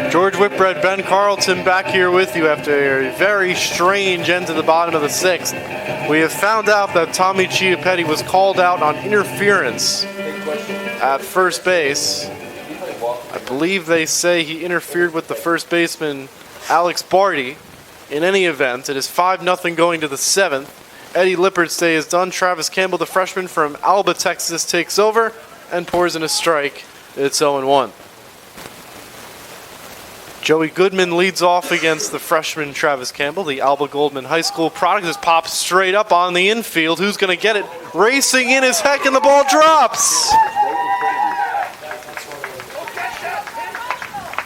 George Whitbread, Ben Carlton back here with you after a very strange end to the bottom of the 6th. We have found out that Tommy Chiappetti was called out on interference at first base. I believe they say he interfered with the first baseman, Alex Barty. In any event, it is 5-0 going to the 7th. Eddie Lippert's day is done. Travis Campbell, the freshman from Alba, Texas, takes over and pours in a strike. It's 0-1. Joey Goodman leads off against the freshman Travis Campbell. The Alba Goldman High School product just pops straight up on the infield. Who's going to get it? Racing in is Heck, and the ball drops.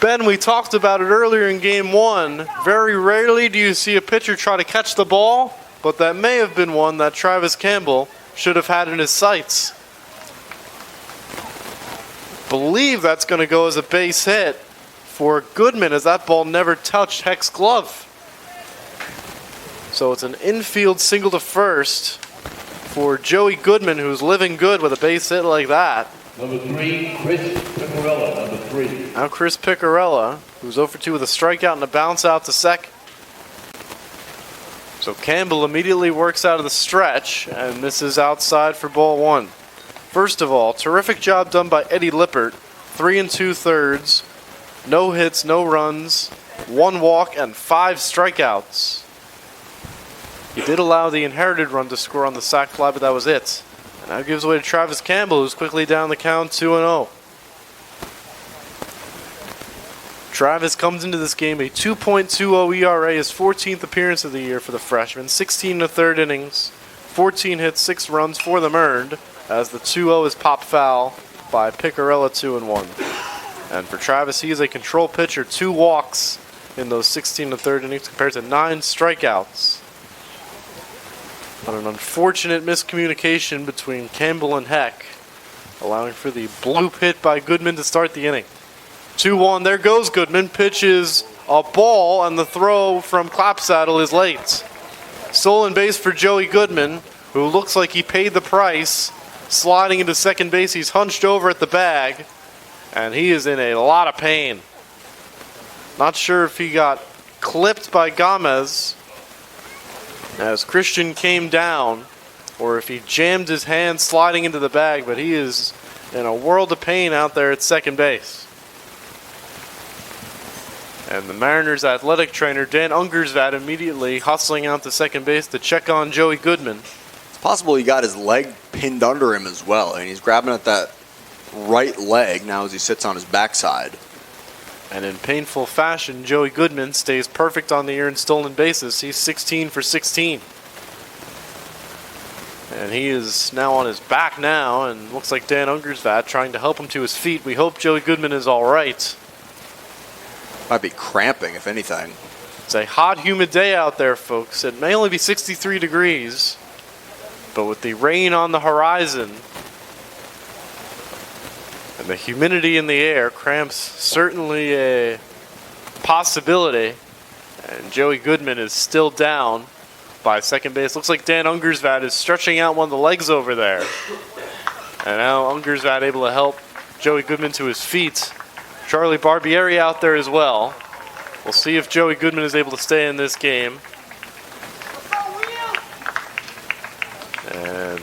Ben, we talked about it earlier in game 1. Very rarely do you see a pitcher try to catch the ball, but that may have been one that Travis Campbell should have had in his sights. Believe that's going to go as a base hit for Goodman, as that ball never touched Heck's glove. So it's an infield single to first for Joey Goodman, who's living good with a base hit like that. Number 3, Chris Picarella, number 3. Now Chris Picarella, who's 0 for 2 with a strikeout and a bounce out to second. So Campbell immediately works out of the stretch, and this is outside for ball 1. First of all, terrific job done by Eddie Lippert. 3 2/3. No hits, no runs, 1 walk, and 5 strikeouts. He did allow the inherited run to score on the sac fly, but that was it. And now gives away to Travis Campbell, who's quickly down the count 2-0. Travis comes into this game a 2.20 ERA, his 14th appearance of the year for the freshman. 16 1/3 innings, 14 hits, 6 runs, 4 of them earned, as the 2-0 is popped foul by Picarella, 2-1. And for Travis, he is a control pitcher, 2 walks in those 16 1/3 innings compared to 9 strikeouts. But an unfortunate miscommunication between Campbell and Heck, allowing for the bloop hit by Goodman to start the inning. 2-1, there goes Goodman, pitches a ball, and the throw from Clapsaddle is late. Stolen base for Joey Goodman, who looks like he paid the price, sliding into second base. He's hunched over at the bag, and he is in a lot of pain. Not sure if he got clipped by Gomez as Christian came down, or if he jammed his hand sliding into the bag, but he is in a world of pain out there at second base. And the Mariners' athletic trainer, Dan Ungersvad, immediately hustling out to second base to check on Joey Goodman. It's possible he got his leg pinned under him as well, and he's grabbing at that right leg now as he sits on his backside. And in painful fashion, Joey Goodman stays perfect on the year in stolen bases. He's 16 for 16. And he is now on his back now, and looks like Dan Ungersvad trying to help him to his feet. We hope Joey Goodman is all right. Might be cramping, if anything. It's a hot, humid day out there, folks. It may only be 63 degrees, but with the rain on the horizon and the humidity in the air, cramps certainly a possibility. And Joey Goodman is still down by second base. Looks like Dan Ungersvad is stretching out one of the legs over there. And now Ungersvad able to help Joey Goodman to his feet. Charlie Barbieri out there as well. We'll see if Joey Goodman is able to stay in this game. And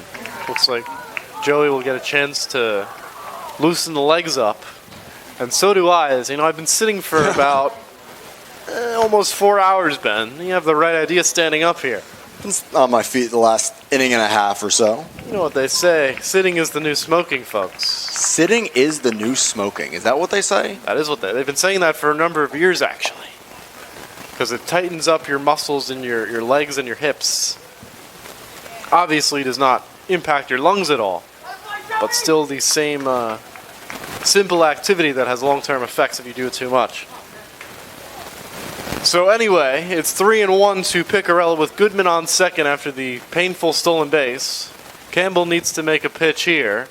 looks like Joey will get a chance to loosen the legs up. And so do I. As you know, I've been sitting for about almost 4 hours, Ben. You have the right idea standing up here. Been on my feet the last inning and a half or so. You know what they say, sitting is the new smoking, folks. Sitting is the new smoking. Is that what they say? That is what they've been saying that for a number of years, actually. Because it tightens up your muscles in your legs and your hips. Obviously does not impact your lungs at all, but still the same simple activity that has long-term effects if you do it too much. So anyway, it's 3-1 to Picarella with Goodman on second after the painful stolen base. Campbell needs to make a pitch here,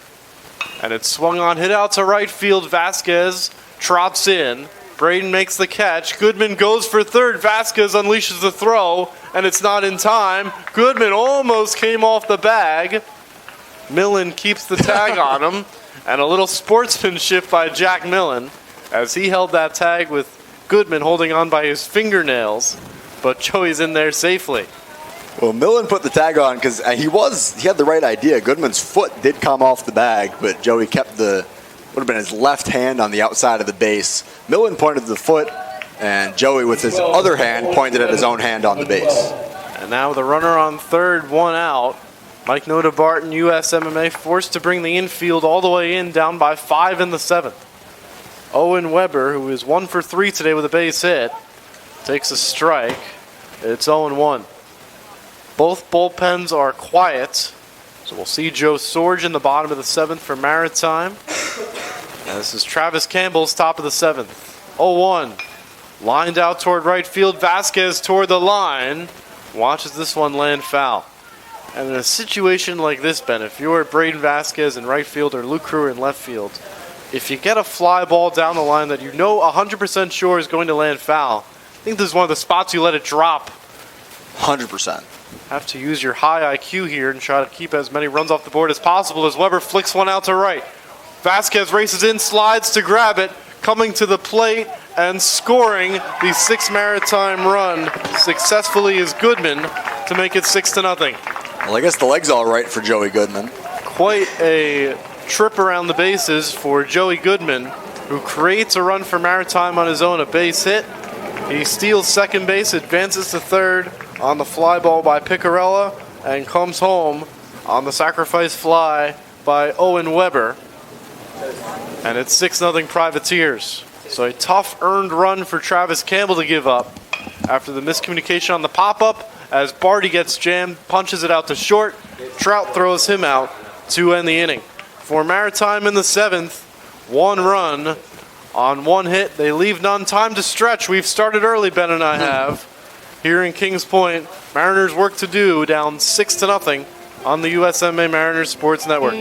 and it's swung on, hit out to right field. Vasquez trots in. Braden makes the catch. Goodman goes for third. Vasquez unleashes the throw, and it's not in time. Goodman almost came off the bag. Millen keeps the tag on him, and a little sportsmanship by Jack Millen as he held that tag with Goodman holding on by his fingernails, but Joey's in there safely. Well, Millen put the tag on because he had the right idea. Goodman's foot did come off the bag, but Joey kept would have been his left hand on the outside of the base. Millen pointed to the foot, and Joey with his other hand pointed at his own hand on the base. And now with a runner on third, one out, Mike Noda-Barton, USMMA, forced to bring the infield all the way in, down by 5 in the 7th. Owen Weber, who is 1 for 3 today with a base hit, takes a strike. It's 0-1. Both bullpens are quiet, so we'll see Joe Sorge in the bottom of the 7th for Maritime. And this is Travis Campbell's top of the 7th. 0-1. Lined out toward right field. Vasquez toward the line. Watches this one land foul. And in a situation like this, Ben, if you're Braden Vasquez in right field or Luke Crewer in left field, if you get a fly ball down the line that you know 100% sure is going to land foul, I think this is one of the spots you let it drop. 100%. Have to use your high IQ here and try to keep as many runs off the board as possible as Weber flicks one out to right. Vasquez races in, slides to grab it, coming to the plate and scoring the 6th Maritime run successfully is Goodman to make it 6-0. Well, I guess the leg's all right for Joey Goodman. Quite a trip around the bases for Joey Goodman, who creates a run for Maritime on his own, a base hit. He steals second base, advances to third on the fly ball by Picarella, and comes home on the sacrifice fly by Owen Weber. And it's 6-0 Privateers. So a tough earned run for Travis Campbell to give up after the miscommunication on the pop-up as Barty gets jammed, punches it out to short. Trout throws him out to end the inning. For Maritime in the 7th, 1 run on 1 hit. They leave none. Time to stretch. We've started early, Ben and I have. Here in Kings Point, Mariners work to do, down 6-0 on the USMMA Mariners Sports Network.